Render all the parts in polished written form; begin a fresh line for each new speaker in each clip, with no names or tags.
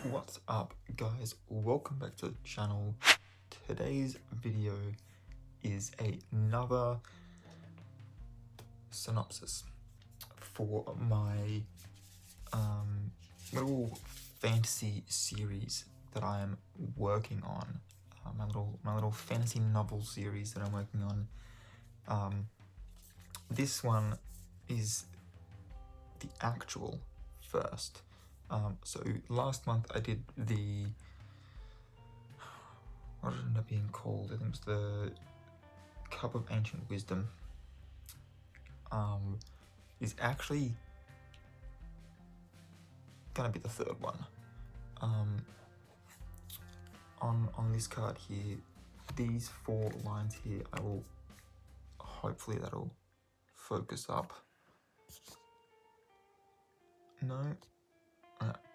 What's up, guys? Welcome back to the channel. Today's video is another synopsis for my little fantasy series that I am working on. My little fantasy novel series that I'm working on. This one is the actual first. So last month I did the, what did it end up being called? I think it was the Cup of Ancient Wisdom. Is actually gonna be the third one. On this card here, these 4 lines here, I will, hopefully that'll focus up. No.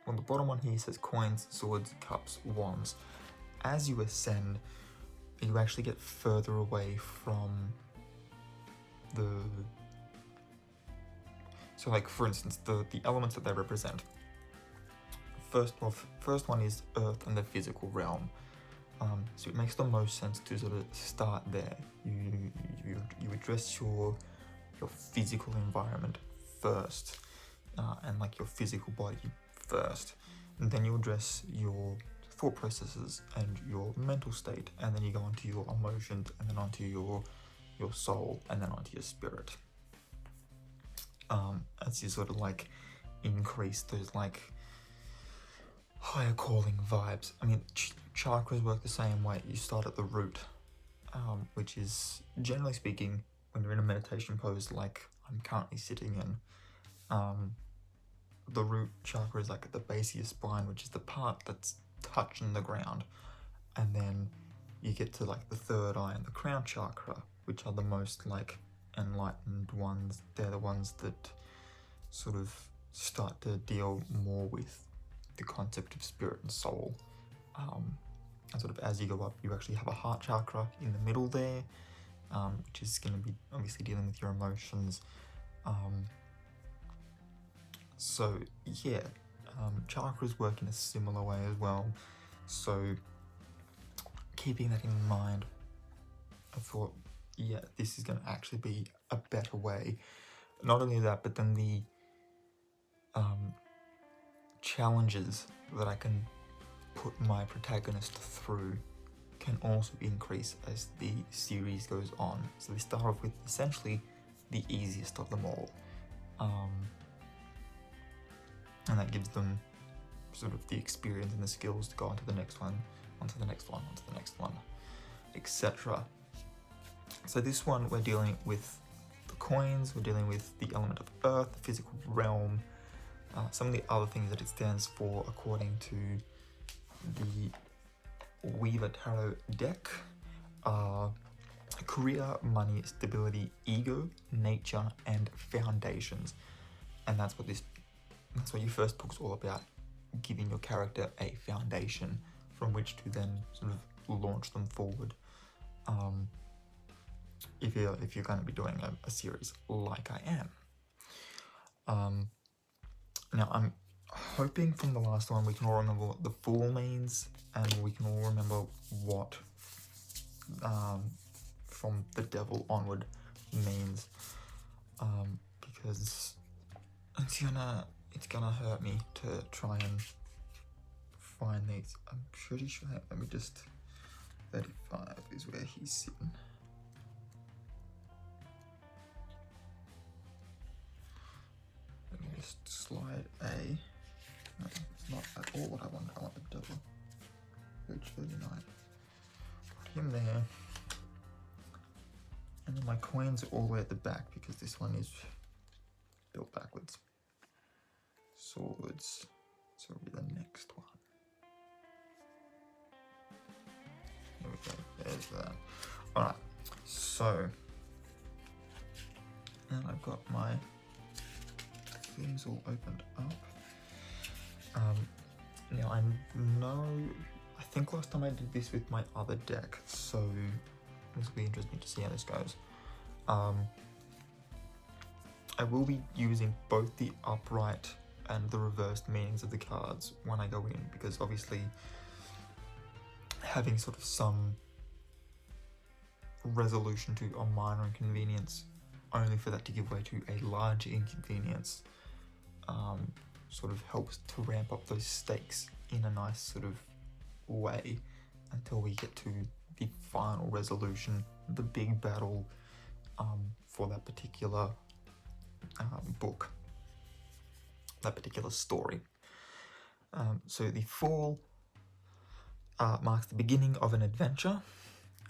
Well, the bottom one here says coins, swords, cups, wands. As you ascend, you actually get further away from the... So like, for instance, the elements that they represent. First one is earth and the physical realm. So it makes the most sense to sort of start there. You address your physical environment first, and like your physical body first, and then you address your thought processes and your mental state, and then you go onto your emotions, and then onto your soul, and then onto your spirit. As you sort of like increase those like higher calling vibes. I mean, chakras work the same way. You start at the root, which is, generally speaking, when you're in a meditation pose like I'm currently sitting in, the root chakra is like at the base of your spine, which is the part that's touching the ground. And then you get to like the third eye and the crown chakra, which are the most like enlightened ones. They're the ones that sort of start to deal more with the concept of spirit and soul. And sort of as you go up, you actually have a heart chakra in the middle there, which is going to be obviously dealing with your emotions. So yeah, chakras work in a similar way as well. So keeping that in mind, I thought, yeah, this is going to actually be a better way. Not only that, but then the challenges that I can put my protagonist through can also increase as the series goes on. So we start off with essentially the easiest of them all. And that gives them sort of the experience and the skills to go on to the next one, onto the next one, onto the next one, etc. So this one, we're dealing with the coins, we're dealing with the element of earth, the physical realm, some of the other things that it stands for according to the Weaver Tarot deck are career, money, stability, ego, nature, and foundations. And that's what your first book's all about, giving your character a foundation from which to then sort of launch them forward. If you're going to be doing a series like I am. Now I'm hoping from the last one we can all remember what the Fool means, and we can all remember what from the Devil onward means, because it's gonna hurt me to try and find these. I'm pretty sure, let me just, 35 is where he's sitting. Let me just slide A. No, it's not at all what I want. I want the Devil. Page 39. Put him there. And then my coins are all the way at the back because this one is built backwards. Swords. So it'll be the next one. Here we go. There's that. Alright. So. And I've got my things all opened up. Now I think last time I did this with my other deck, so this will be interesting to see how this goes. I will be using both the upright and the reversed meanings of the cards when I go in, because obviously having sort of some resolution to a minor inconvenience only for that to give way to a larger inconvenience sort of helps to ramp up those stakes in a nice sort of way until we get to the final resolution, the big battle for that particular book, that particular story. So the fall marks the beginning of an adventure,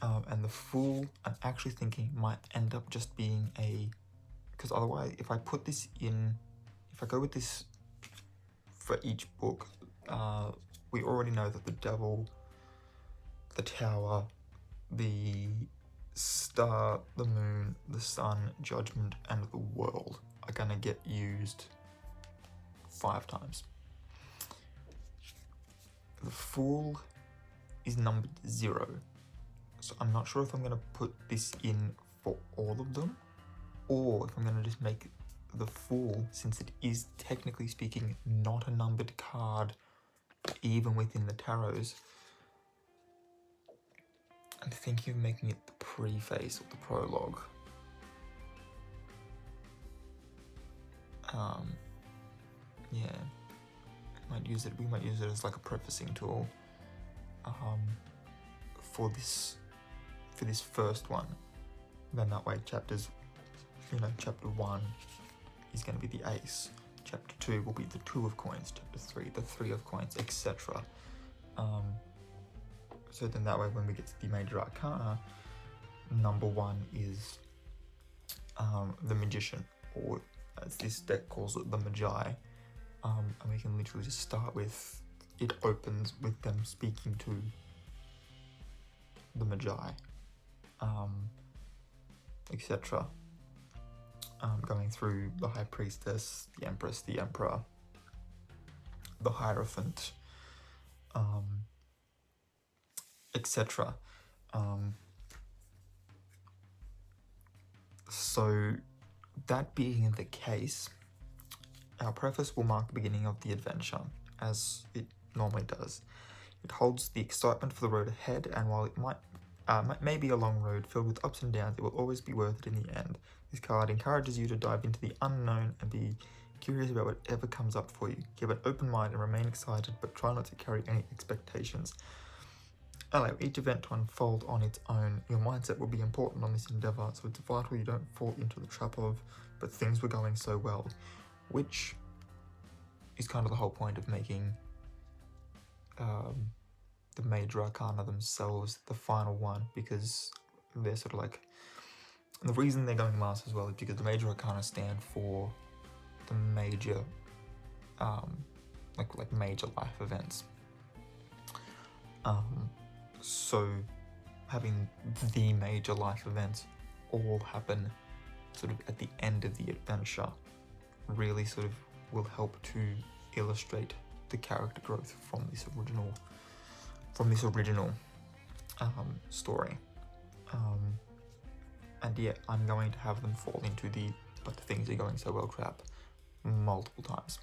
and the Fool, I'm actually thinking, might end up just being because otherwise if I put this in, if I go with this for each book, we already know that the Devil, the Tower, the Star, the Moon, the Sun, Judgment, and the World are gonna get used 5 times. The Fool is numbered 0, so I'm not sure if I'm gonna put this in for all of them, or if I'm gonna just make the Fool, since it is technically speaking not a numbered card even within the tarots, I'm thinking of making it the preface or the prologue. Yeah, we might use it as like a prefacing tool for this first one. Then that way chapter 1 is going to be the ace, chapter 2 will be the 2 of coins, chapter 3 the 3 of coins, etc. So then that way when we get to the major arcana, number 1 is the magician, or as this deck calls it, the magi, and we can literally just start with, it opens with them speaking to the magi, etc. Going through the high priestess, the empress, the emperor, the hierophant, etc. So that being the case, our preface will mark the beginning of the adventure, as it normally does. It holds the excitement for the road ahead, and while it may be a long road filled with ups and downs, it will always be worth it in the end. This card encourages you to dive into the unknown and be curious about whatever comes up for you. Keep an open mind and remain excited, but try not to carry any expectations. Allow each event to unfold on its own. Your mindset will be important on this endeavour, so it's vital you don't fall into the trap of, but things were going so well, which is kind of the whole point of making the major arcana themselves the final one, because they're sort of like, and the reason they're going last as well is because the major arcana stand for the major like major life events. So having the major life events all happen sort of at the end of the adventure really sort of will help to illustrate the character growth from this original story. And yeah, I'm going to have them fall into the "but things are going so well" trap multiple times.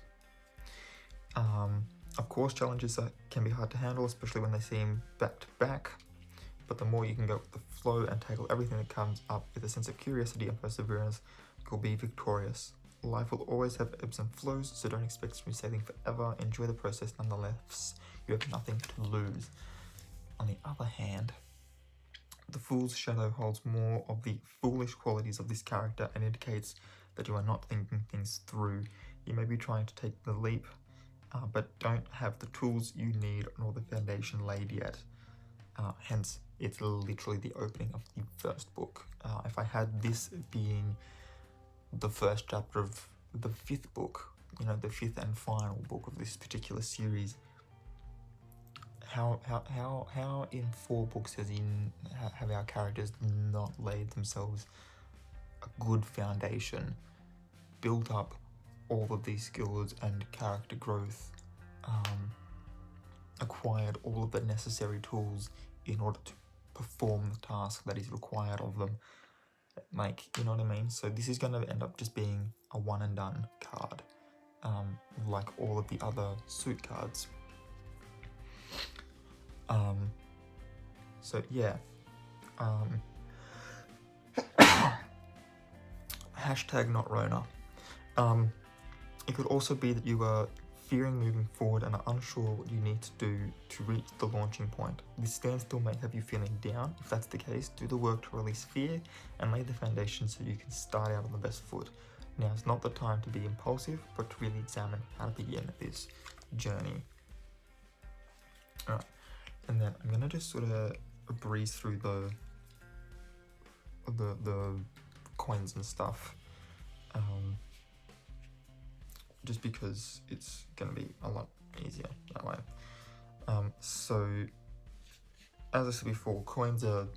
Of course, challenges can be hard to handle, especially when they seem back to back, but the more you can go with the flow and tackle everything that comes up with a sense of curiosity and perseverance, you'll be victorious. Life will always have ebbs and flows, so don't expect smooth sailing forever. Enjoy the process nonetheless. You have nothing to lose. On the other hand, the Fool's Shadow holds more of the foolish qualities of this character and indicates that you are not thinking things through. You may be trying to take the leap, but don't have the tools you need nor the foundation laid yet. Hence, it's literally the opening of the first book. If I had this being the first chapter of the 5th book, the 5th and final book of this particular series, how in 4 books have our characters not laid themselves a good foundation, built up all of these skills and character growth, acquired all of the necessary tools in order to perform the task that is required of them? Like, you know what I mean? So this is going to end up just being a one and done card, like all of the other suit cards. So yeah, hashtag not Rona. It could also be that you are fearing moving forward and are unsure what you need to do to reach the launching point. This standstill may have you feeling down. If that's the case, do the work to release fear and lay the foundation so you can start out on the best foot. Now is not the time to be impulsive, but to really examine how to begin this journey. Alright, and then I'm gonna just sort of breeze through the coins and stuff. Just because it's going to be a lot easier that way. So, as I said before, coins are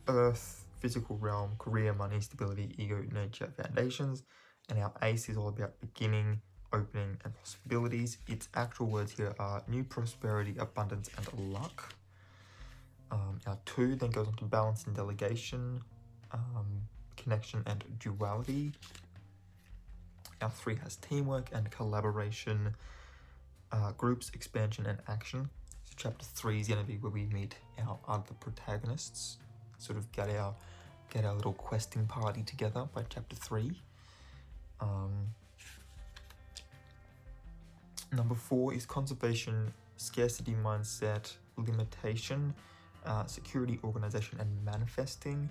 earth, physical realm, career, money, stability, ego, nature, foundations, and our ace is all about beginning, opening, and possibilities. Its actual words here are new prosperity, abundance, and luck. Our 2 then goes on to balance and delegation, connection and duality. Our 3 has teamwork and collaboration, groups, expansion, and action. So chapter 3 is going to be where we meet our other protagonists, sort of get our little questing party together by chapter 3. Number 4 is conservation, scarcity mindset, limitation, security, organization, and manifesting.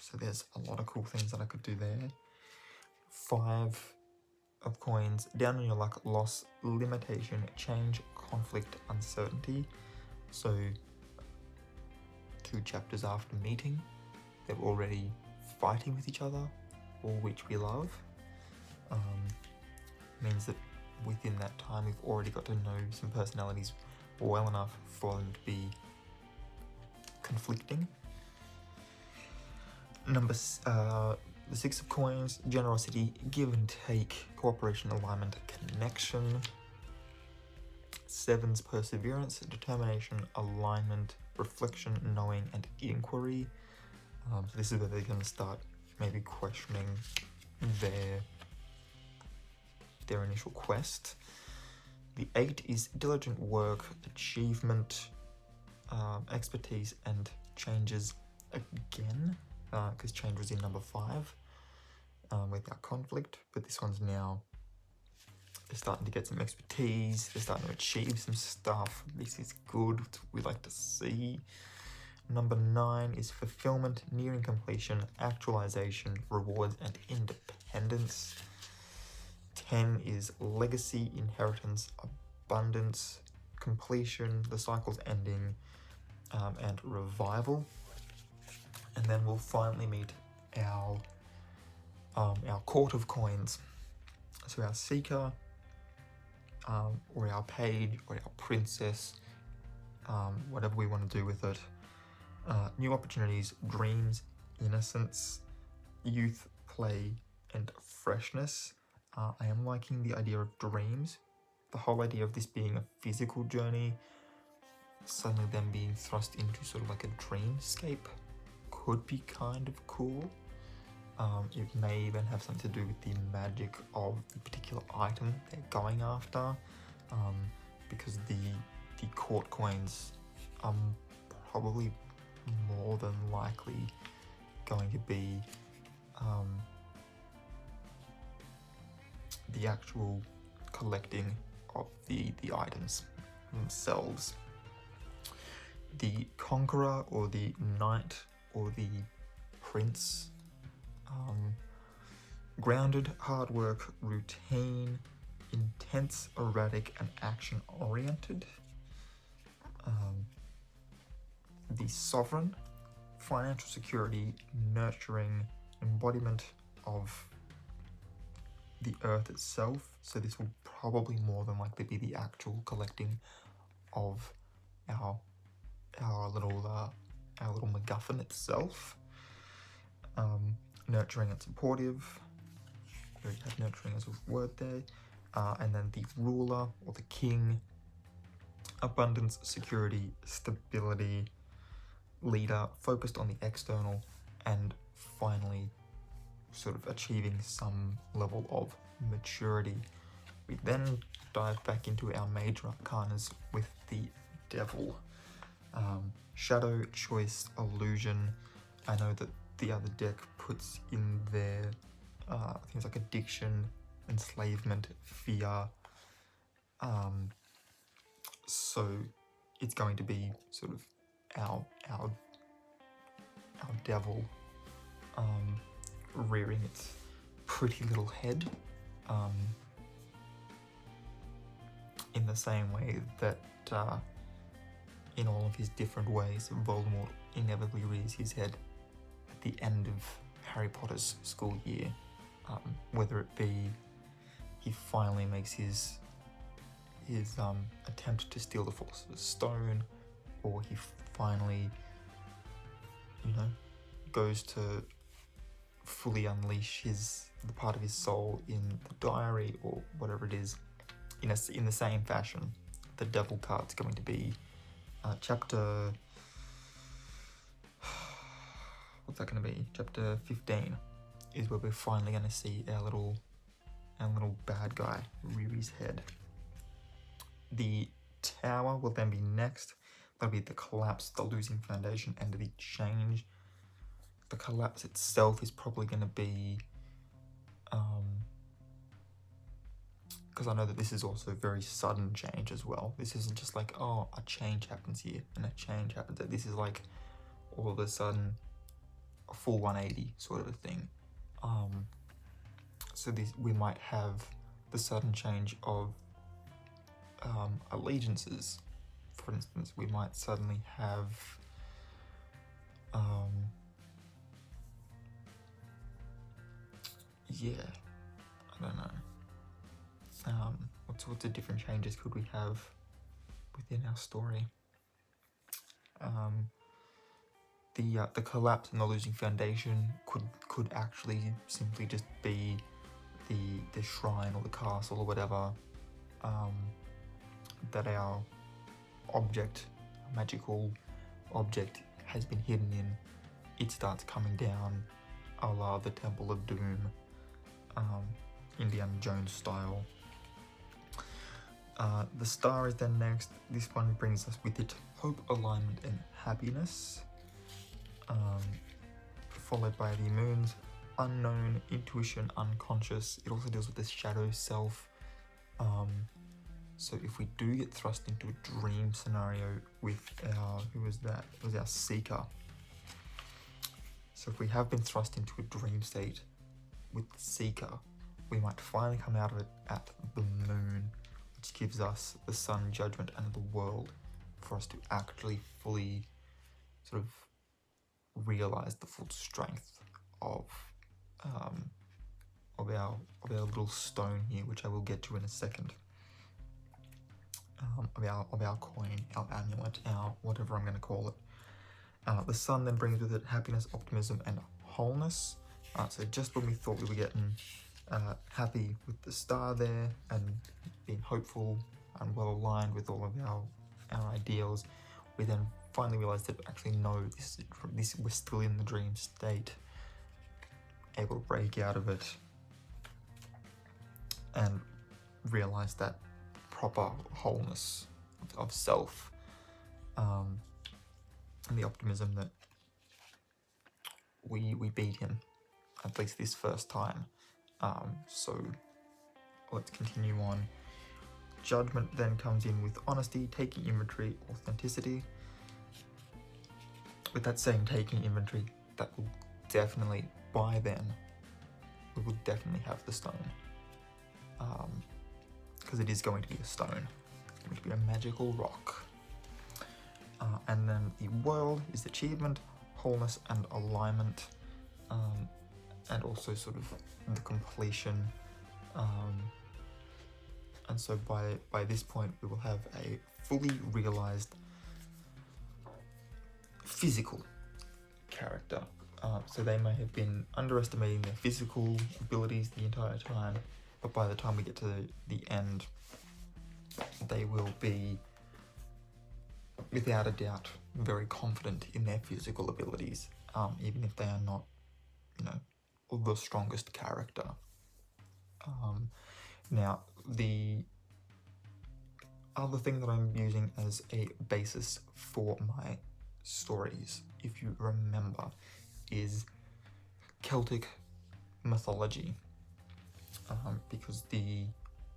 So there's a lot of cool things that I could do there. 5 of coins, down on your luck, loss, limitation, change, conflict, uncertainty. So 2 chapters after meeting, they're already fighting with each other, all which we love. Means that within that time we've already got to know some personalities well enough for them to be conflicting. The 6 of coins, generosity, give and take, cooperation, alignment, connection. 7's perseverance, determination, alignment, reflection, knowing, and inquiry. So this is where they're going to start maybe questioning their initial quest. The 8 is diligent work, achievement, expertise, and changes again, because change was in number 5 with our conflict, but this one's now, they're starting to get some expertise, they're starting to achieve some stuff. This is good, we like to see. Number 9 is fulfillment, nearing completion, actualization, rewards, and independence. 10 is legacy, inheritance, abundance, completion, the cycle's ending, and revival. And then we'll finally meet our court of coins. So our seeker, or our page, or our princess, whatever we want to do with it. New opportunities, dreams, innocence, youth, play, and freshness. I am liking the idea of dreams. The whole idea of this being a physical journey, suddenly them being thrust into sort of like a dreamscape, could be kind of cool. It may even have something to do with the magic of the particular item they're going after, because the court coins are probably more than likely going to be the actual collecting of the items themselves. The conqueror, or the knight, or the prince, grounded, hard work, routine, intense, erratic, and action oriented. The sovereign, financial security, nurturing, embodiment of the earth itself. So this will probably more than likely be the actual collecting of our little MacGuffin itself. Nurturing and supportive. We already have nurturing as a word there. And then the ruler, or the king. Abundance, security, stability, leader, focused on the external, and finally sort of achieving some level of maturity. We then dive back into our major arcanas with the Devil. Shadow, Choice, Illusion. I know that the other deck puts in there things like addiction, enslavement, fear. So it's going to be sort of our devil rearing its pretty little head, in the same way that in all of his different ways Voldemort inevitably rears his head at the end of Harry Potter's school year, whether it be he finally makes his attempt to steal the Philosopher's Stone, or he finally, goes to fully unleash the part of his soul in the diary, or whatever it is, in the same fashion. The Devil card's going to be chapter... what's that going to be? Chapter 15 is where we're finally going to see our little bad guy rear his head. The Tower will then be next. That'll be the Collapse, the Losing Foundation, and the Change. The Collapse itself is probably going to be, because I know that this is also very sudden change as well. This isn't just like, oh, a change happens here and a change happens there. This is like all of a sudden a full 180 sort of a thing. So we might have the sudden change of allegiances. For instance, we might suddenly have I don't know. What sorts of different changes could we have within our story? The Collapse and the Losing Foundation could actually simply just be the shrine or the castle or whatever that our magical object has been hidden in. It starts coming down, a la the Temple of Doom, Indiana Jones style. The Star is then next. This one brings us with it hope, alignment, and happiness. Followed by the Moons, unknown, intuition, unconscious. It also deals with the shadow self. So if we do get thrust into a dream scenario with who was that? It was our Seeker. So if we have been thrust into a dream state with the Seeker, we might finally come out of it at the Moon, which gives us the Sun, Judgment, and the World, for us to actually fully sort of realize the full strength of our little stone here, which I will get to in a second. Of our coin, our amulet, our whatever I'm going to call it. The Sun then brings with it happiness, optimism, and wholeness. So just when we thought we were getting happy with the Star there and being hopeful and well aligned with all of our ideals, we then finally realized that actually no, this we're still in the dream state, able to break out of it and realize that proper wholeness of self, and the optimism that we beat him, at least this first time. So let's continue on. Judgment then comes in with honesty, taking inventory, authenticity. With that saying, taking inventory, that will definitely, by then, we will definitely have the stone. Because it is going to be a stone. It's going to be a magical rock. And then the World is achievement, wholeness, and alignment. And also sort of the completion. And so by this point, we will have a fully realized physical character. So they may have been underestimating their physical abilities the entire time, but by the time we get to the end, they will be, without a doubt, very confident in their physical abilities, even if they are not, the strongest character. Now, the other thing that I'm using as a basis for my stories, if you remember, is Celtic mythology, because the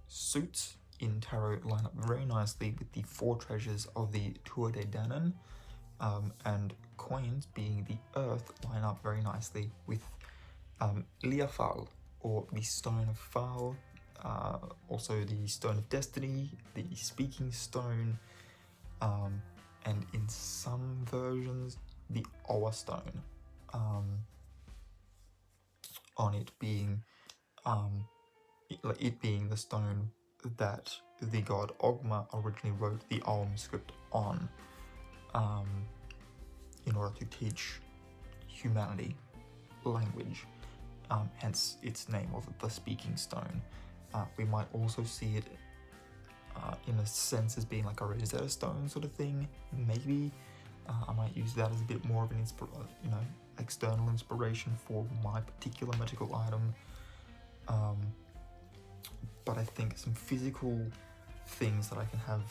suits in tarot line up very nicely with the 4 treasures of the Tuatha Dé Danann, and coins, being the earth, line up very nicely with Liafal, or the Stone of Fal, also the Stone of Destiny, the Speaking Stone, and in some versions the Oa Stone, on it being it being the stone that the god Ogma originally wrote the Alm script on, in order to teach humanity language, hence its name of the Speaking Stone. We might also see it in a sense as being like a Rosetta Stone sort of thing, maybe. I might use that as a bit more of an external inspiration for my particular magical item. But I think some physical things that I can have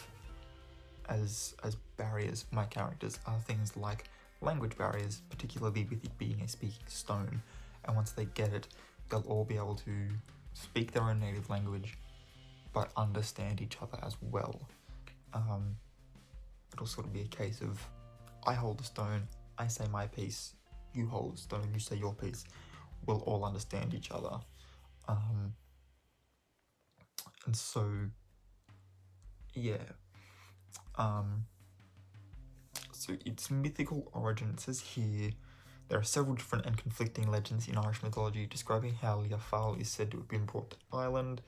as barriers for my characters are things like language barriers, particularly with it being a speaking stone. And once they get it, they'll all be able to speak their own native language, but understand each other as well. It'll sort of be a case of, I hold the stone, I say my piece, you hold the stone, you say your piece. We'll all understand each other. And so, yeah. So its mythical origin, it says here, there are several different and conflicting legends in Irish mythology describing how Liafal is said to have been brought to Ireland.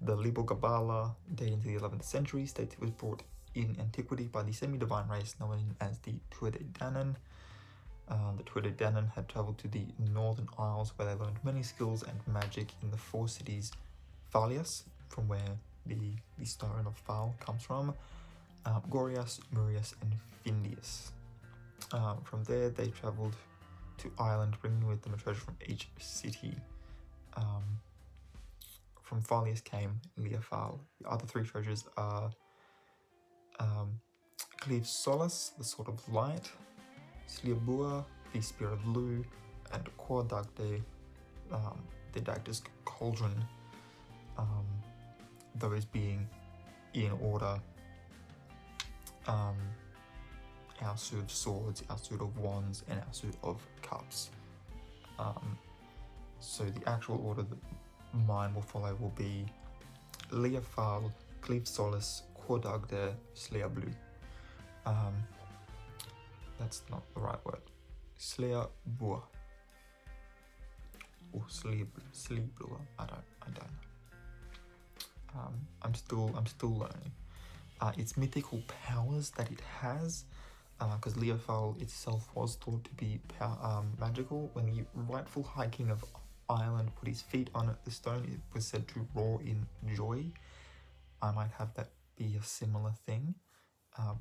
The Libogabala, dating to the 11th century, states it was brought in antiquity by the semi-divine race known as the Tuatha Dé Danann. The Tuatha Dé Danann had travelled to the Northern Isles, where they learned many skills and magic in the 4 cities Falias, from where the Stone of Fal comes from, Gorias, Murias, and Findius. From there, they travelled to Ireland, bringing with them a treasure from each city. From Falias came Liafal. The other 3 treasures are Cleave Solace, the Sword of Light, Sliabua, the Spear of Lu, and Quadagde, the Dagda's Cauldron, those being in order our suit of swords, our suit of wands, and our suit of cups. So the actual order that mine will follow will be Liafal, Cleave Solace, Quadagde, Sliablu. That's not the right word. Sliabua. Or Sliablu. I don't know. I'm still learning. Its mythical powers that it has, because Liafal itself was thought to be magical. When the rightful High King of Ireland put his feet on the stone, it was said to roar in joy. I might have that be a similar thing.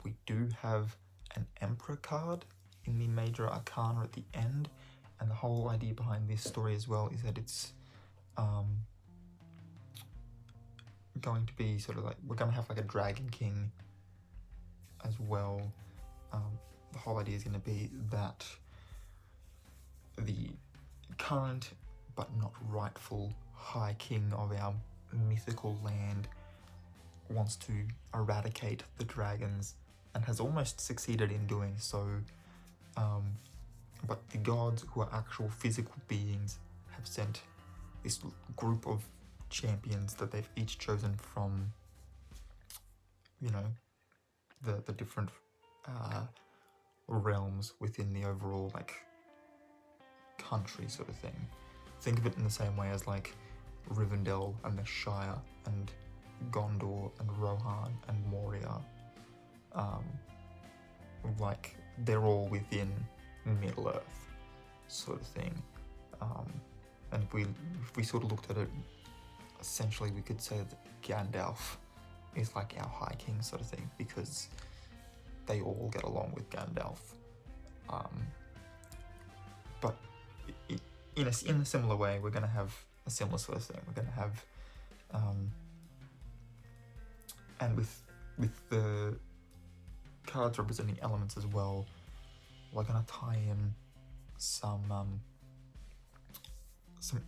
We do have an Emperor card in the Major Arcana at the end, and the whole idea behind this story as well is that it's going to be sort of like, we're going to have like a Dragon King as well. The whole idea is going to be that the current but not rightful High King of our mythical land wants to eradicate the dragons and has almost succeeded in doing so, but the gods, who are actual physical beings, have sent this group of champions that they've each chosen from, the different realms within the overall country sort of thing. Think of it in the same way as like Rivendell and the Shire and Gondor and Rohan and Moria. They're all within Middle Earth sort of thing. And if we sort of looked at it, essentially we could say that Gandalf is like our High King sort of thing, because they all get along with Gandalf. But in a similar way, we're going to have a similar sort of thing. We're going to have, and with the cards representing elements as well, we're going to tie in some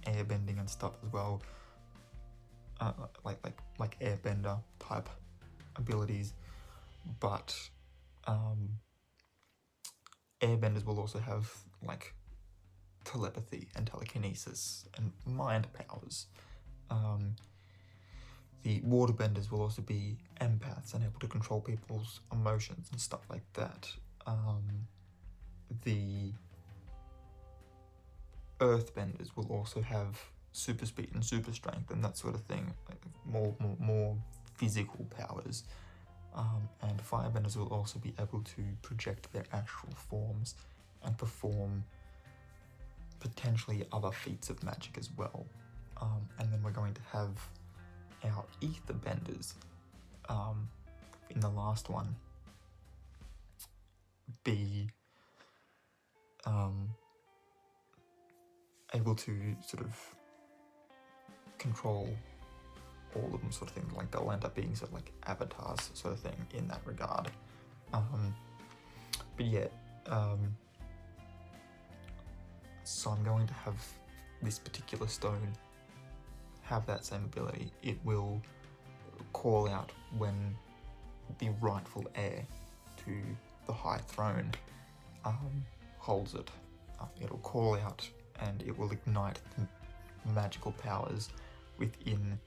airbending and stuff as well, like airbender type abilities, but airbenders will also have like telepathy and telekinesis and mind powers. The waterbenders will also be empaths and able to control people's emotions and stuff like that. The earthbenders will also have super speed and super strength and that sort of thing, like more physical powers. And firebenders will also be able to project their astral forms and perform potentially other feats of magic as well. And then we're going to have our ether benders in the last one be able to sort of control all of them, sort of thing. Like they'll end up being sort of like avatars sort of thing in that regard. But yeah, so I'm going to have this particular stone have that same ability. It will call out when the rightful heir to the high throne holds it. It'll call out and it will ignite magical powers within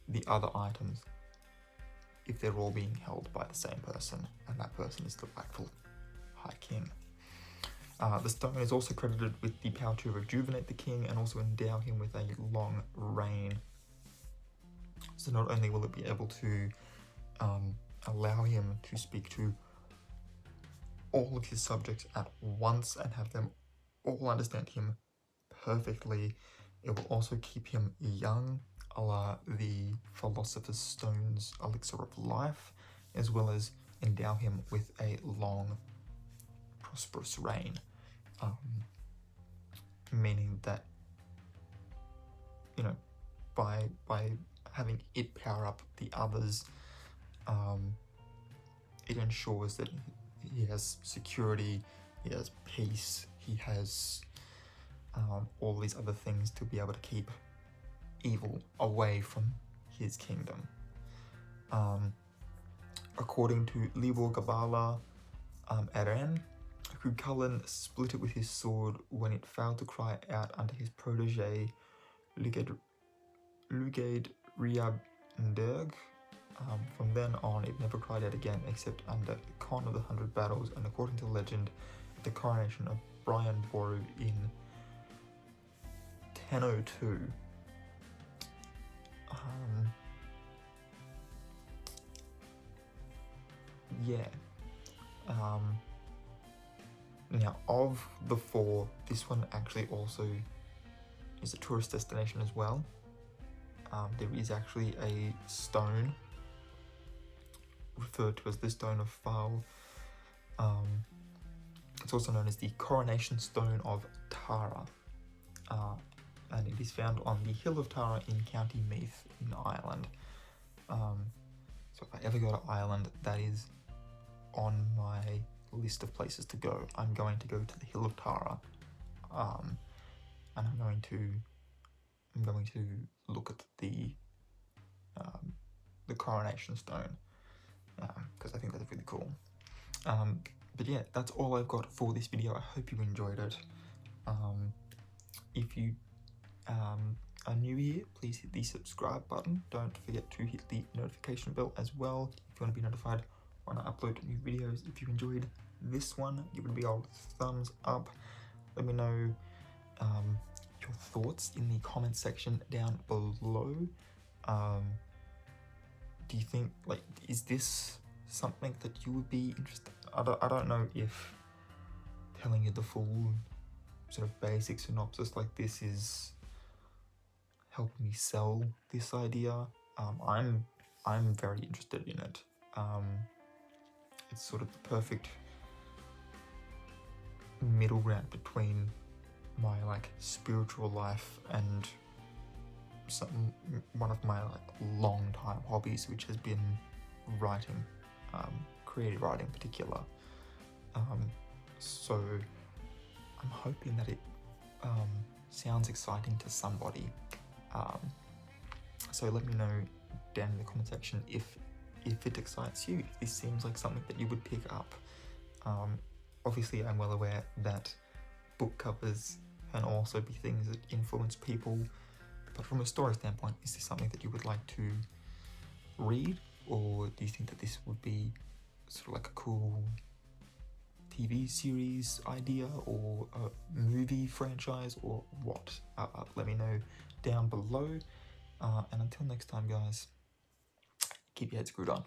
the other items if they're all being held by the same person, and that person is the rightful High King. The stone is also credited with the power to rejuvenate the king and also endow him with a long reign. So not only will it be able to allow him to speak to all of his subjects at once and have them all understand him perfectly, it will also keep him young, a la the Philosopher's Stone's elixir of life, as well as endow him with a long, prosperous reign. Meaning that, you know, by having it power up the others, it ensures that he has security, he has peace, he has all these other things to be able to keep evil away from his kingdom. According to Libor Gabala, Eren, Cuchulainn split it with his sword when it failed to cry out under his protege, Lugaid Riabnderg. From then on, it never cried out again except under Con of the 100 Battles, and according to legend, the coronation of Brian Boru in 1002. Now, of the four, this one actually also is a tourist destination as well. There is actually a stone referred to as the Stone of Fal. It's also known as the Coronation Stone of Tara, and it is found on the Hill of Tara in County Meath in Ireland. So if I ever go to Ireland, that is on my list of places to go. I'm going to go to the Hill of Tara, and I'm going to look at the Coronation Stone, because I think that's really cool. But yeah, that's all I've got for this video. I hope you enjoyed it. If you are new here, please hit the subscribe button. Don't forget to hit the notification bell as well if you want to be notified when I upload new videos. If you enjoyed this one, give it a big old thumbs up. Let me know your thoughts in the comment section down below. Do you think, like, is this something that you would be interested in? I don't know if telling you the full sort of basic synopsis like this is helping me sell this idea. I'm very interested in it. It's sort of the perfect middle ground between my like spiritual life and one of my like long time hobbies, which has been writing, creative writing in particular. So I'm hoping that it sounds exciting to somebody. So let me know down in the comment section if it excites you, if this seems like something that you would pick up. Obviously I'm well aware that book covers can also be things that influence people, but from a story standpoint, is this something that you would like to read, or do you think that this would be sort of like a cool TV series idea or a movie franchise, or what? Let me know down below, and until next time guys, keep your head screwed on.